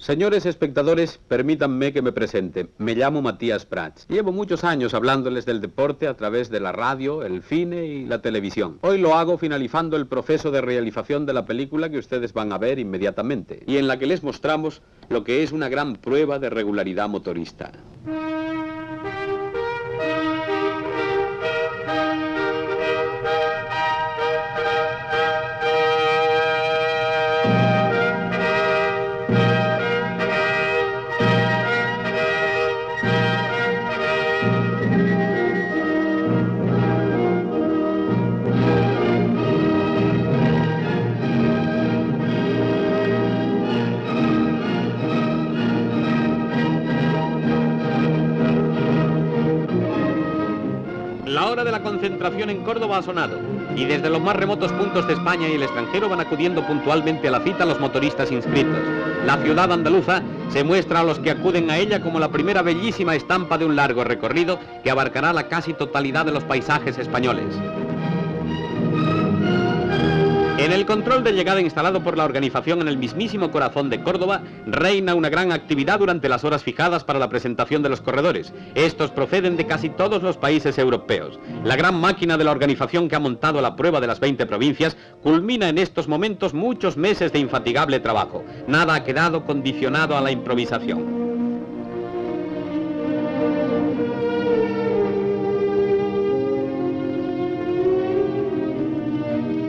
Señores espectadores, permítanme que me presente. Me llamo Matías Prats. Llevo muchos años hablándoles del deporte a través de la radio, el cine y la televisión. Hoy lo hago finalizando el proceso de realización de la película que ustedes van a ver inmediatamente y en la que les mostramos lo que es una gran prueba de regularidad motorista. La hora de la concentración en Córdoba ha sonado y desde los más remotos puntos de España y el extranjero van acudiendo puntualmente a la cita los motoristas inscritos. La ciudad andaluza se muestra a los que acuden a ella como la primera bellísima estampa de un largo recorrido que abarcará la casi totalidad de los paisajes españoles. En el control de llegada instalado por la organización en el mismísimo corazón de Córdoba, reina una gran actividad durante las horas fijadas para la presentación de los corredores. Estos proceden de casi todos los países europeos. La gran máquina de la organización que ha montado la prueba de las 20 provincias culmina en estos momentos muchos meses de infatigable trabajo. Nada ha quedado condicionado a la improvisación.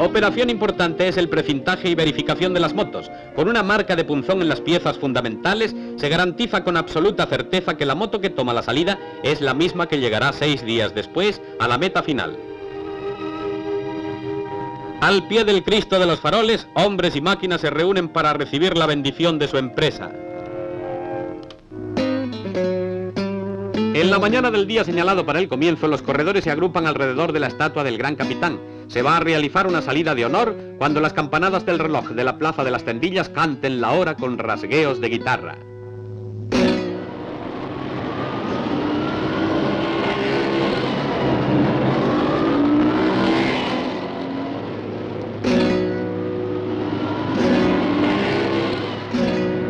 Operación importante es el precintaje y verificación de las motos. Con una marca de punzón en las piezas fundamentales, se garantiza con absoluta certeza que la moto que toma la salida es la misma que llegará 6 días después a la meta final. Al pie del Cristo de los Faroles, hombres y máquinas se reúnen para recibir la bendición de su empresa. En la mañana del día señalado para el comienzo, los corredores se agrupan alrededor de la estatua del gran capitán. Se va a realizar una salida de honor cuando las campanadas del reloj de la Plaza de las Tendillas canten la hora con rasgueos de guitarra.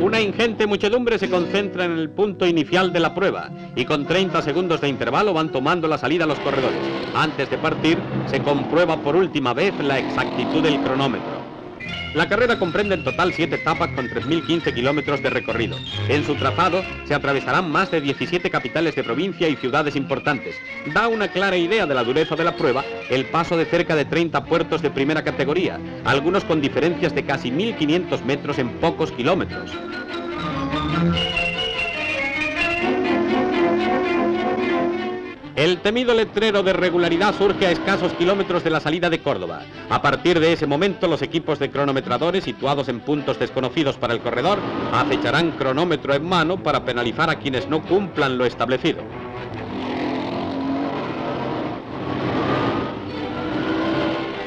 Una ingente muchedumbre se concentra en el punto inicial de la prueba y con 30 segundos de intervalo van tomando la salida los corredores. Antes de partir, se comprueba por última vez la exactitud del cronómetro. La carrera comprende en total 7 etapas con 3.015 kilómetros de recorrido. En su trazado se atravesarán más de 17 capitales de provincia y ciudades importantes. Da una clara idea de la dureza de la prueba el paso de cerca de 30 puertos de primera categoría, algunos con diferencias de casi 1.500 metros en pocos kilómetros. El temido letrero de regularidad surge a escasos kilómetros de la salida de Córdoba. A partir de ese momento, los equipos de cronometradores situados en puntos desconocidos para el corredor acecharán cronómetro en mano para penalizar a quienes no cumplan lo establecido.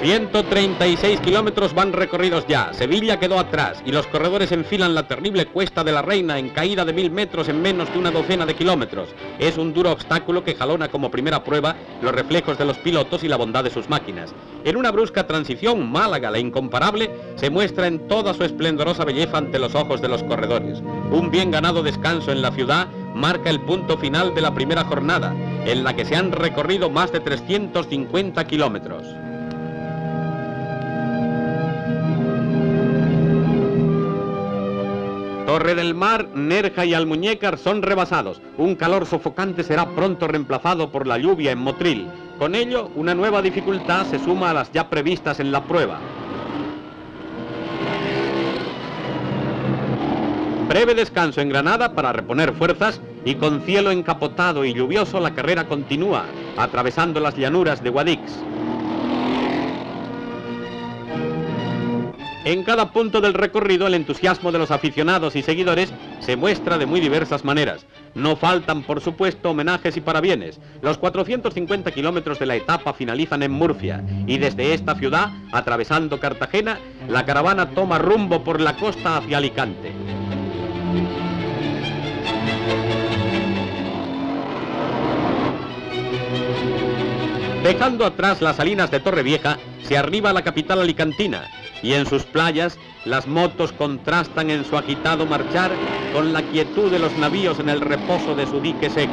...136 kilómetros van recorridos ya. Sevilla quedó atrás y los corredores enfilan la terrible Cuesta de la Reina en caída de 1000 metros en menos de una docena de kilómetros. Es un duro obstáculo que jalona como primera prueba los reflejos de los pilotos y la bondad de sus máquinas. En una brusca transición, Málaga, la incomparable, se muestra en toda su esplendorosa belleza ante los ojos de los corredores. Un bien ganado descanso en la ciudad marca el punto final de la primera jornada, en la que se han recorrido más de 350 kilómetros. Torre del Mar, Nerja y Almuñécar son rebasados. Un calor sofocante será pronto reemplazado por la lluvia en Motril. Con ello, una nueva dificultad se suma a las ya previstas en la prueba. Breve descanso en Granada para reponer fuerzas y con cielo encapotado y lluvioso la carrera continúa, atravesando las llanuras de Guadix. En cada punto del recorrido el entusiasmo de los aficionados y seguidores se muestra de muy diversas maneras. No faltan, por supuesto, homenajes y parabienes. Los 450 kilómetros de la etapa finalizan en Murcia y desde esta ciudad, atravesando Cartagena, la caravana toma rumbo por la costa hacia Alicante. Dejando atrás las salinas de Torrevieja, se arriba la capital alicantina y en sus playas las motos contrastan en su agitado marchar con la quietud de los navíos en el reposo de su dique seco.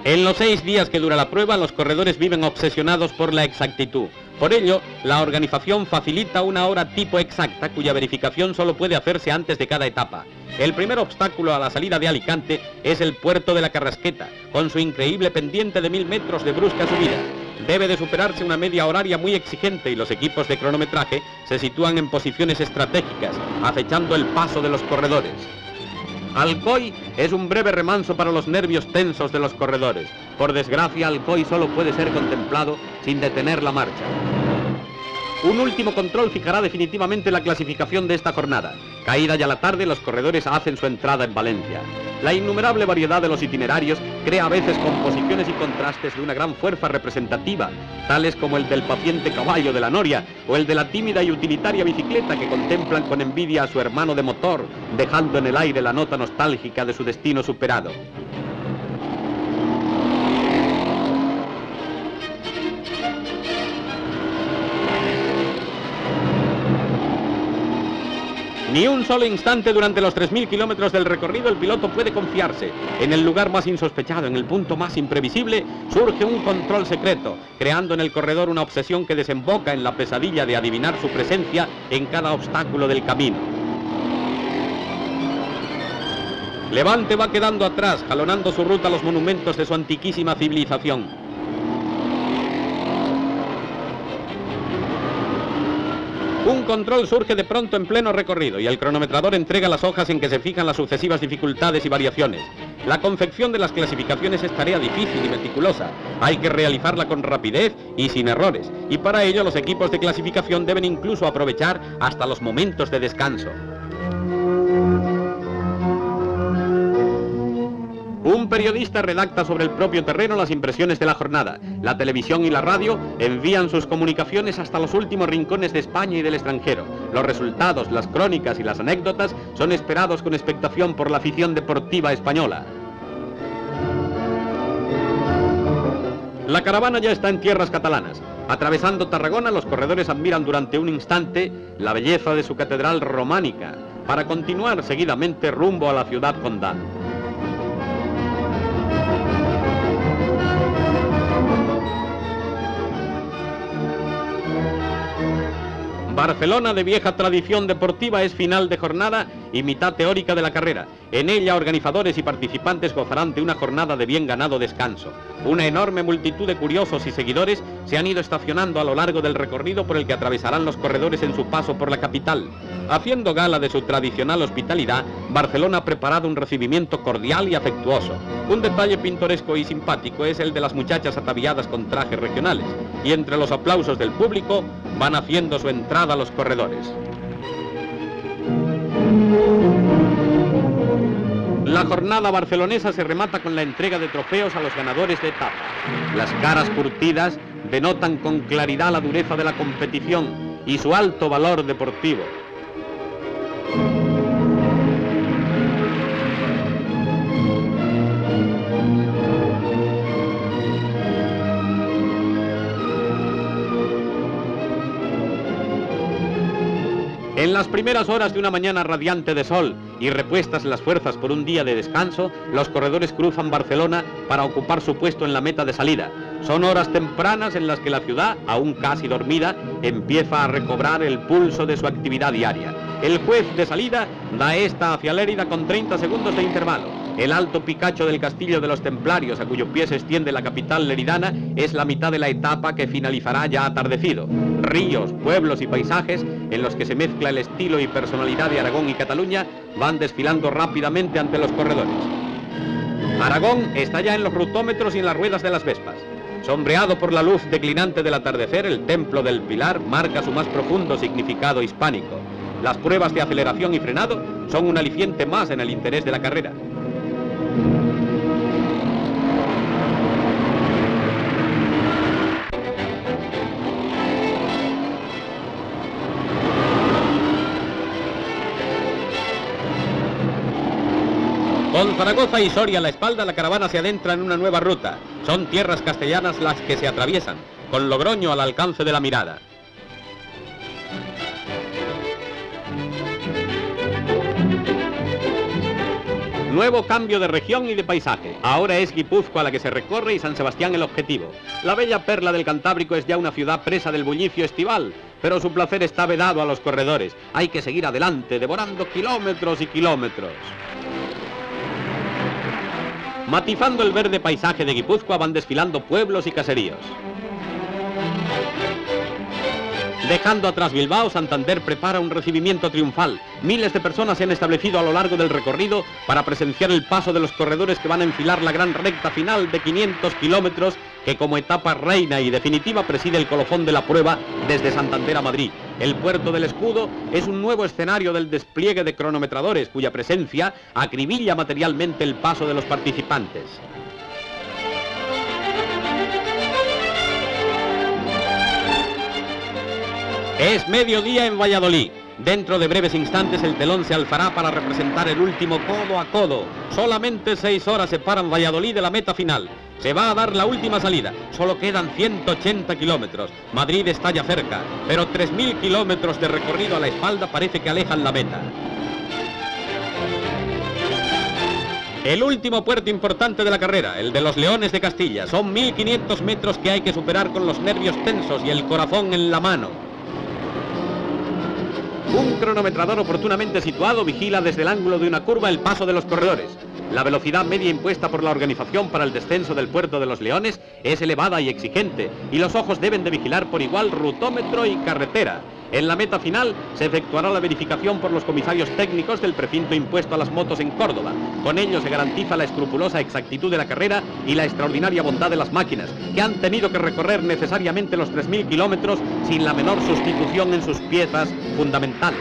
En los 6 días que dura la prueba, los corredores viven obsesionados por la exactitud. Por ello, la organización facilita una hora tipo exacta, cuya verificación solo puede hacerse antes de cada etapa. El primer obstáculo a la salida de Alicante es el puerto de la Carrasqueta, con su increíble pendiente de 1000 metros de brusca subida. Debe de superarse una media horaria muy exigente y los equipos de cronometraje se sitúan en posiciones estratégicas, acechando el paso de los corredores. Alcoy es un breve remanso para los nervios tensos de los corredores. Por desgracia, Alcoy solo puede ser contemplado sin detener la marcha. Un último control fijará definitivamente la clasificación de esta jornada. Caída ya la tarde, los corredores hacen su entrada en Valencia. La innumerable variedad de los itinerarios crea a veces composiciones y contrastes de una gran fuerza representativa, tales como el del paciente caballo de la Noria o el de la tímida y utilitaria bicicleta que contemplan con envidia a su hermano de motor, dejando en el aire la nota nostálgica de su destino superado. Ni un solo instante durante los 3000 kilómetros del recorrido el piloto puede confiarse. En el lugar más insospechado, en el punto más imprevisible, surge un control secreto, creando en el corredor una obsesión que desemboca en la pesadilla de adivinar su presencia en cada obstáculo del camino. Levante va quedando atrás, jalonando su ruta a los monumentos de su antiquísima civilización. Un control surge de pronto en pleno recorrido y el cronometrador entrega las hojas en que se fijan las sucesivas dificultades y variaciones. La confección de las clasificaciones es tarea difícil y meticulosa. Hay que realizarla con rapidez y sin errores, y para ello los equipos de clasificación deben incluso aprovechar hasta los momentos de descanso. Un periodista redacta sobre el propio terreno las impresiones de la jornada. La televisión y la radio envían sus comunicaciones hasta los últimos rincones de España y del extranjero. Los resultados, las crónicas y las anécdotas son esperados con expectación por la afición deportiva española. La caravana ya está en tierras catalanas. Atravesando Tarragona, los corredores admiran durante un instante la belleza de su catedral románica, para continuar seguidamente rumbo a la ciudad condal. Barcelona, de vieja tradición deportiva, es final de jornada y mitad teórica de la carrera. En ella, organizadores y participantes gozarán de una jornada de bien ganado descanso. Una enorme multitud de curiosos y seguidores se han ido estacionando a lo largo del recorrido por el que atravesarán los corredores en su paso por la capital. Haciendo gala de su tradicional hospitalidad, Barcelona ha preparado un recibimiento cordial y afectuoso. Un detalle pintoresco y simpático es el de las muchachas ataviadas con trajes regionales, y entre los aplausos del público van haciendo su entrada los corredores. La jornada barcelonesa se remata con la entrega de trofeos a los ganadores de etapa. Las caras curtidas denotan con claridad la dureza de la competición y su alto valor deportivo. En las primeras horas de una mañana radiante de sol y repuestas las fuerzas por un día de descanso, los corredores cruzan Barcelona para ocupar su puesto en la meta de salida. Son horas tempranas en las que la ciudad, aún casi dormida, empieza a recobrar el pulso de su actividad diaria. El juez de salida da esta hacia Lérida con 30 segundos de intervalo. El alto picacho del Castillo de los Templarios, a cuyo pie se extiende la capital leridana, es la mitad de la etapa que finalizará ya atardecido. Ríos, pueblos y paisajes, en los que se mezcla el estilo y personalidad de Aragón y Cataluña, van desfilando rápidamente ante los corredores. Aragón está ya en los rutómetros y en las ruedas de las Vespas. Sombreado por la luz declinante del atardecer, el Templo del Pilar marca su más profundo significado hispánico. Las pruebas de aceleración y frenado son un aliciente más en el interés de la carrera. Con Zaragoza y Soria a la espalda, la caravana se adentra en una nueva ruta. Son tierras castellanas las que se atraviesan, con Logroño al alcance de la mirada. Nuevo cambio de región y de paisaje. Ahora es Guipúzcoa la que se recorre y San Sebastián el objetivo. La bella perla del Cantábrico es ya una ciudad presa del bullicio estival, pero su placer está vedado a los corredores. Hay que seguir adelante, devorando kilómetros y kilómetros. Matizando el verde paisaje de Guipúzcoa van desfilando pueblos y caseríos. Dejando atrás Bilbao, Santander prepara un recibimiento triunfal. Miles de personas se han establecido a lo largo del recorrido para presenciar el paso de los corredores que van a enfilar la gran recta final de 500 kilómetros que como etapa reina y definitiva preside el colofón de la prueba desde Santander a Madrid. El Puerto del Escudo es un nuevo escenario del despliegue de cronometradores cuya presencia acribilla materialmente el paso de los participantes. Es mediodía en Valladolid. Dentro de breves instantes el telón se alzará para representar el último codo a codo. Solamente 6 horas separan Valladolid de la meta final. Se va a dar la última salida. Solo quedan 180 kilómetros. Madrid está ya cerca, pero 3.000 kilómetros de recorrido a la espalda parece que alejan la meta. El último puerto importante de la carrera, el de los Leones de Castilla. Son 1.500 metros que hay que superar con los nervios tensos y el corazón en la mano. Un cronometrador oportunamente situado vigila desde el ángulo de una curva el paso de los corredores. La velocidad media impuesta por la organización para el descenso del Puerto de los Leones es elevada y exigente, y los ojos deben de vigilar por igual rutómetro y carretera. En la meta final se efectuará la verificación por los comisarios técnicos del precinto impuesto a las motos en Córdoba. Con ello se garantiza la escrupulosa exactitud de la carrera y la extraordinaria bondad de las máquinas, que han tenido que recorrer necesariamente los 3.000 kilómetros sin la menor sustitución en sus piezas fundamentales.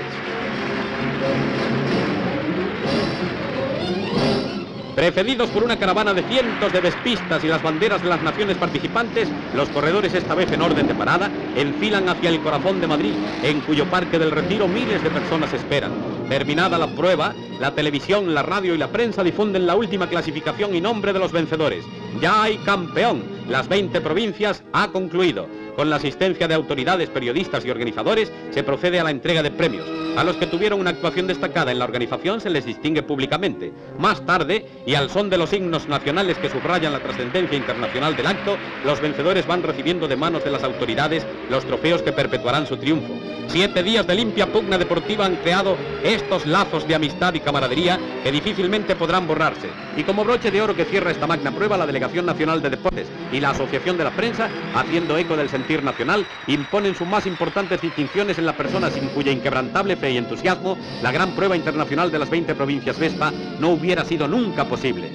Precedidos por una caravana de cientos de vespistas y las banderas de las naciones participantes, los corredores, esta vez en orden de parada, enfilan hacia el corazón de Madrid, en cuyo Parque del Retiro miles de personas esperan. Terminada la prueba, la televisión, la radio y la prensa difunden la última clasificación y nombre de los vencedores. Ya hay campeón. Las 20 provincias ha concluido. Con la asistencia de autoridades, periodistas y organizadores, se procede a la entrega de premios. A los que tuvieron una actuación destacada en la organización se les distingue públicamente. Más tarde, y al son de los himnos nacionales que subrayan la trascendencia internacional del acto, los vencedores van recibiendo de manos de las autoridades los trofeos que perpetuarán su triunfo. 7 días de limpia pugna deportiva han creado estos lazos de amistad y camaradería que difícilmente podrán borrarse. Y como broche de oro que cierra esta magna prueba, la Delegación Nacional de Deportes y la Asociación de la Prensa, haciendo eco del sentir nacional, imponen sus más importantes distinciones en la persona sin cuya inquebrantable fe y entusiasmo la gran prueba internacional de las 20 provincias Vespa no hubiera sido nunca posible.